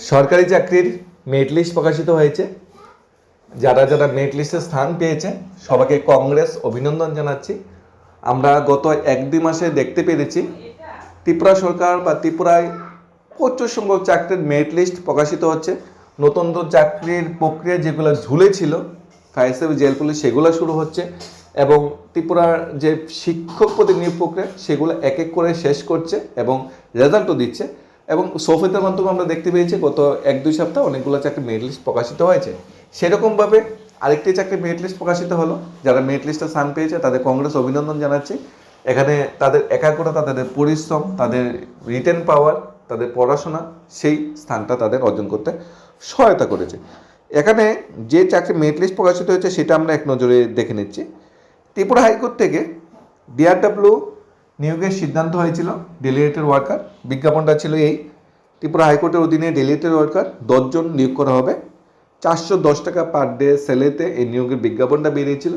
সরকারি চাকরির merit list প্রকাশিত হয়েছে। যারা যারা মেরিট লিস্টে স্থান পেয়েছে সবাইকে কংগ্রেস অভিনন্দন জানাচ্ছি। আমরা গত 1-2 মাসে দেখতে পেরেছি ত্রিপুরা সরকার বা ত্রিপুরায় প্রচুর সংখ্যক চাকরির মেরিট লিস্ট প্রকাশিত হচ্ছে। নতুন নতুন চাকরির প্রক্রিয়া যেগুলো ঝুলেছিল ফায়ার সার্ভিস, জেল পুলিশ, সেগুলো শুরু হচ্ছে এবং ত্রিপুরার যে শিক্ষক পদে নিয়োগ প্রক্রিয়া সেগুলো এক এক করে শেষ করছে এবং রেজাল্টও দিচ্ছে। এবং সোফেতের মাধ্যমে আমরা দেখতে পেয়েছি গত 1-2 সপ্তাহ অনেকগুলো চাকরির মেরিট লিস্ট প্রকাশিত হয়েছে। সেরকমভাবে আরেকটি চাকরির মেরিট লিস্ট প্রকাশিত হলো। যারা মেরিট লিস্টে স্থান পেয়েছে তাদের কংগ্রেস অভিনন্দন জানাচ্ছি। এখানে তাদের একাগ্রতা, তাদের পরিশ্রম, তাদের রিটেন পাওয়ার, তাদের পড়াশোনা সেই স্থানটা তাদের অর্জন করতে সহায়তা করেছে। এখানে যে চাকরি মেরিট লিস্ট প্রকাশিত হয়েছে সেটা আমরা এক নজরে দেখে নিচ্ছি। ত্রিপুরা হাইকোর্ট থেকে ডিআরডব্লিউ নিয়োগের সিদ্ধান্ত হয়েছিল ডেলিগেটেড ওয়ার্কার। বিজ্ঞাপনটা ছিল এই: ত্রিপুরা হাইকোর্টের অধীনে ডেলিগেটেড ওয়ার্কার 10 জন নিয়োগ করা হবে। 410 টাকা পার ডে স্যালারিতে এই নিয়োগের বিজ্ঞাপনটা বেরিয়েছিল।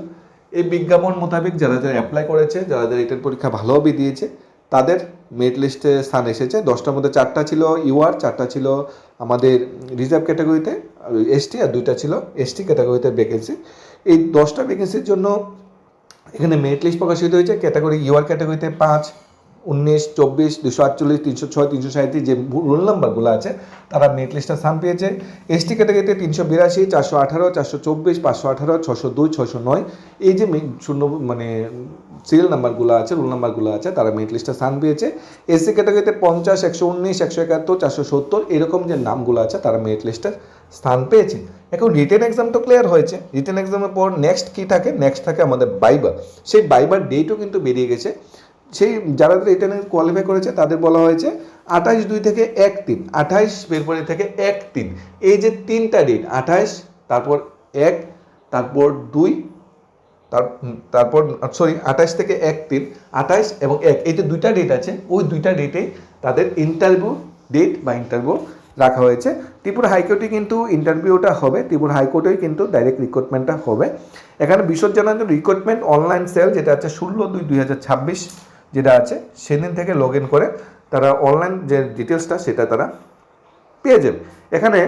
এই বিজ্ঞাপন মোতাবেক যারা যারা অ্যাপ্লাই করেছে, যারা যারা রিটেন পরীক্ষা ভালোভাবে দিয়েছে তাদের মেরিট লিস্টে স্থান এসেছে। 10টার মধ্যে 4টা ছিল ইউআর, 4টা ছিল আমাদের রিজার্ভ ক্যাটাগরিতে এসটি, আর 2টা ছিল এসটি ক্যাটাগরিতে ভ্যাকেন্সি। এই 10টা ভ্যাকেন্সির জন্য এখানে মেরিট লিস্ট প্রকাশিত হয়েছে। ক্যাটাগরি ইউআর ক্যাটাগরিতে 5, 19, 24, 248, 306, 337 যে রোল নাম্বারগুলো আছে তারা মেরিট লিস্টে স্থান পেয়েছে। এসটি ক্যাটাগরিতে 382, 418, 424, 518, 602, 609 এই যে সিরিয়াল নাম্বারগুলো আছে, রোল নাম্বারগুলো আছে, তারা মেরিট লিস্টে স্থান পেয়েছে। এসসি ক্যাটাগরিতে 50, 119, 171, 470 এরকম যে নামগুলো আছে তারা মেরিট লিস্টে স্থান পেয়েছে। এখন রিটেন এক্সাম তো ক্লিয়ার হয়েছে। রিটেন এক্সামের পর নেক্সট কী থাকে? নেক্সট থাকে আমাদের বাইবা। সেই বাইবার ডেটও কিন্তু বেরিয়ে গেছে। সেই যারা রিটেনে কোয়ালিফাই করেছে তাদের বলা হয়েছে 28/2 থেকে 1/3, 28 ফেব্রুয়ারি থেকে 1/3 এই যে 3টা ডেট, 28 তারপর 1 তারপর 2 তারপর 28 থেকে 1/3, 28 এবং 1 এই যে 2টা ডেট আছে, ওই 2টা ডেটে তাদের ইন্টারভিউ ডেট বা ইন্টারভিউ রাখা হয়েছে। ত্রিপুরা হাইকোর্টে কিন্তু ইন্টারভিউটা হবে, ত্রিপুরা হাইকোর্টেই কিন্তু ডাইরেক্ট রিক্রুটমেন্টটা হবে। এখানে বিশদ জানার জন্য রিক্রুটমেন্ট অনলাইন সেল যেটা আছে 16/2/2026 যেটা আছে সেদিন থেকে লগ ইন করে তারা অনলাইন যে ডিটেলসটা সেটা তারা পেয়ে যাবে। এখানে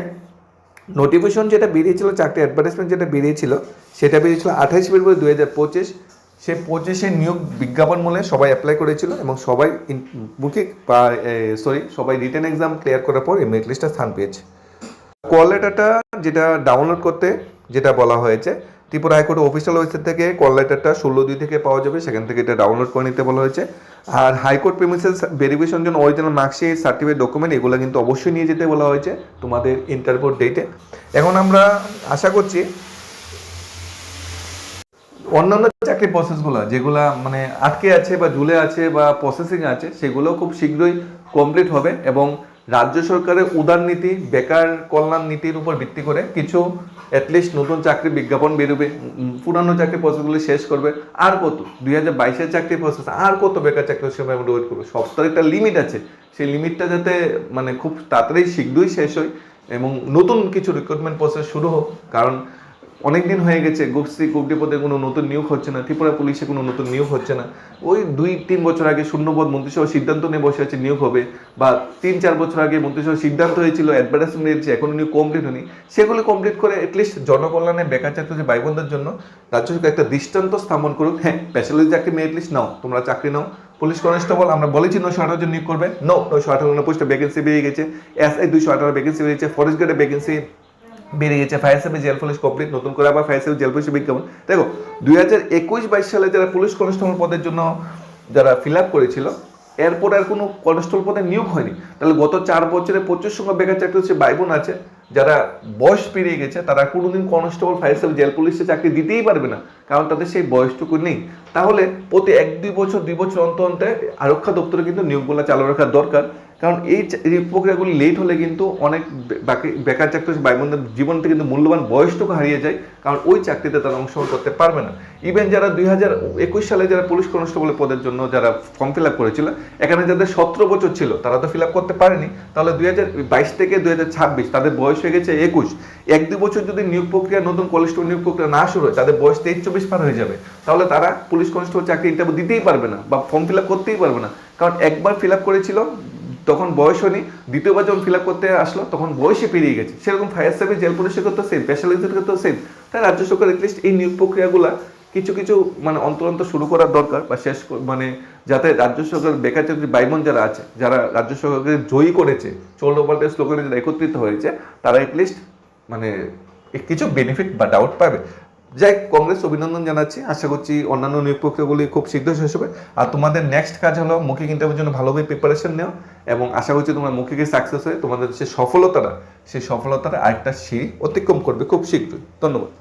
নোটিফিকেশন যেটা বেরিয়েছিল, চাকরি অ্যাডভার্টাইজমেন্ট যেটা বেরিয়েছিল সেটা বেরিয়েছিল 28 ফেব্রুয়ারি 2025। সেই 25-এ নিয়োগ বিজ্ঞাপন মূলে সবাই অ্যাপ্লাই করেছিল এবং সবাই রিটেন এক্সাম ক্লিয়ার করার পর এই মেরিট লিস্টে স্থান পেয়েছে। কল লেটারটা যেটা ডাউনলোড করতে যেটা বলা হয়েছে, ত্রিপুরা হাইকোর্ট অফিসিয়াল ওয়েবসাইট থেকে কল লেটারটা 16/2 থেকে পাওয়া যাবে, সেখান থেকে এটা ডাউনলোড করে নিতে বলা হয়েছে। আর হাইকোর্ট প্রিমিসেস ভেরিফিকেশন জন্য অরিজিনাল মার্কশিট, সার্টিফিকেট, ডকুমেন্ট এগুলো কিন্তু অবশ্যই নিয়ে যেতে বলা হয়েছে তোমাদের ইন্টারভিউ ডেটে। এখন আমরা আশা করছি অন্যান্য চাকরি প্রসেসগুলো যেগুলো আটকে আছে বা ঝুলে আছে বা প্রসেসিং আছে সেগুলো খুব শীঘ্রই কমপ্লিট হবে এবং রাজ্য সরকারের উদার নীতি, বেকার কল্যাণ নীতির উপর ভিত্তি করে কিছু অ্যাটলিস্ট নতুন চাকরি বিজ্ঞাপন বেরোবে, পুরানো চাকরি প্রসেসগুলো শেষ করবে। আর কত 2022-এর চাকরি প্রসেস, আর কত বেকার চাকরির সময় আমরা ওয়েট করবো? সপ্তাহের একটা লিমিট আছে, সেই লিমিটটা যাতে খুব তাড়াতাড়ি শীঘ্রই শেষ হয় এবং নতুন কিছু রিক্রুটমেন্ট প্রসেস শুরু হোক। কারণ অনেকদিন হয়ে গেছে গ্রুপ সি, গ্রুপ ডি পদে কোনো নতুন নিয়োগ হচ্ছে না, ত্রিপুরা পুলিশে কোনো নতুন নিয়োগ হচ্ছে না। ওই 2-3 বছর আগে শূন্যপদ মন্ত্রিসভা সিদ্ধান্ত নিয়ে বসে আছে নিয়োগ হবে, বা 3-4 বছর আগে মন্ত্রিসভা সিদ্ধান্ত হয়েছিল, অ্যাডভার্টাইজমেন্ট দিয়েছে, এখনো নিয়োগ কমপ্লিট হয়নি। সেগুলো কমপ্লিট করে অ্যাটলিস্ট জনকল্যাণে বেকার চাকরি যে ভাই বোনদের জন্য রাজ্য সরকার একটা দৃষ্টান্ত স্থাপন করুক। হ্যাঁ, স্পেশালিস্ট চাকরি মেরিট লিস্ট নাও, তোমরা চাকরি নাও। পুলিশ কনস্টেবল আমরা বলেছি 918 জন নিয়োগ করবে, 918 পোস্টে ভ্যাকেন্সি বেরিয়ে গেছে। এসআই 218 ভ্যাকেন্সি বেরিয়েছে, ফরেস্ট গার্ডে ভ্যাকেন্সি বেরিয়ে গেছে, fire service, jail police complete, নতুন করে আবার ফায়ার সার্ভিস, জেল পুলিশ বিজ্ঞাপন। দেখো 2021-22 সালে যারা পুলিশ কনস্টেবল পদের জন্য যারা ফিল আপ করেছিল এরপর আর কোনো কনস্টেবল পদে নিয়োগ হয়নি। তাহলে গত 4 বছরে প্রচুর সংখ্যক বেকার চাকরি হচ্ছে ভাই বোন আছে যারা বয়স পেরিয়ে গেছে, তারা কোনোদিন কনস্টেবল, ফায়ার সার্ভিস, জেল পুলিশে চাকরি দিতেই পারবে না, কারণ তাদের সেই বয়সটুকু নেই। তাহলে প্রতি 1-2 বছর 2 বছর অন্তর অন্তর আরক্ষা দপ্তরে কিন্তু নিয়োগগুলো চালু রাখা দরকার। কারণ এই প্রক্রিয়াগুলি লেট হলে কিন্তু অনেক বেকার চাকরি ভাই বোনদের জীবন থেকে কিন্তু মূল্যবান বয়সটুকু হারিয়ে যায়, কারণ ওই চাকরিতে তারা অংশগ্রহণ করতে পারবে না। ইভেন যারা 2021 সালে যারা পুলিশ কনস্টেবলের পদের জন্য যারা ফর্ম ফিল আপ করেছিল, এখানে যাদের 17 বছর ছিল তারা তো ফিল আপ করতে পারেনি। তাহলে 2022 থেকে 2026 তাদের বয়স হয়ে গেছে 21। 1-2 বছর যদি নিয়োগ প্রক্রিয়া, নতুন কনস্টেবল নিয়োগ প্রক্রিয়া না শুরু হয়, তাদের বয়স 23-24 পার হয়ে যাবে। তাহলে তারা পুলিশ কনস্টেবল চাকরি ইন্টারভিউ দিতেই পারবে না বা ফর্ম ফিল আপ করতেই পারবে না, কারণ একবার ফিল আপ করেছিল তখন বয়স হয়নি, দ্বিতীয়বার যখন ফিল আপ করতে আসলো তখন বয়সে পেরিয়ে গেছে। সেরকম ফায়ার সার্ভিস, জেল পুলিশের ক্ষেত্রে সেম, স্পেশালাইজের ক্ষেত্রে সেম। তাই রাজ্য সরকার এটলিস্ট এই নিয়োগ প্রক্রিয়াগুলো কিছু কিছু মানে অন্তর শুরু করার দরকার, বা শেষ মানে যাতে রাজ্য সরকার বেকার চাকরি ভাইবোন যারা আছে, যারা রাজ্য সরকারকে জয়ী করেছে, 14 স্লোগানে যারা একত্রিত হয়েছে, তারা এটলিস্ট মানে কিছু বেনিফিট বা ডাউট পাবে। যাই কংগ্রেস অভিনন্দন জানাচ্ছি, আশা করছি অন্যান্য নিয়োগ প্রক্রিয়াগুলি খুব শীঘ্র শেষ হবে। আর তোমাদের নেক্সট কাজ হলো মৌখিক ইন্টারভিউর জন্য ভালোভাবে প্রিপারেশন নেও, এবং আশা করছি তোমরা মৌখিকে সাকসেস হয়ে তোমাদের যে সফলতাটা, সেই সফলতাটা আরেকটা সিঁড়ি অতিক্রম করবে খুব শীঘ্রই। ধন্যবাদ।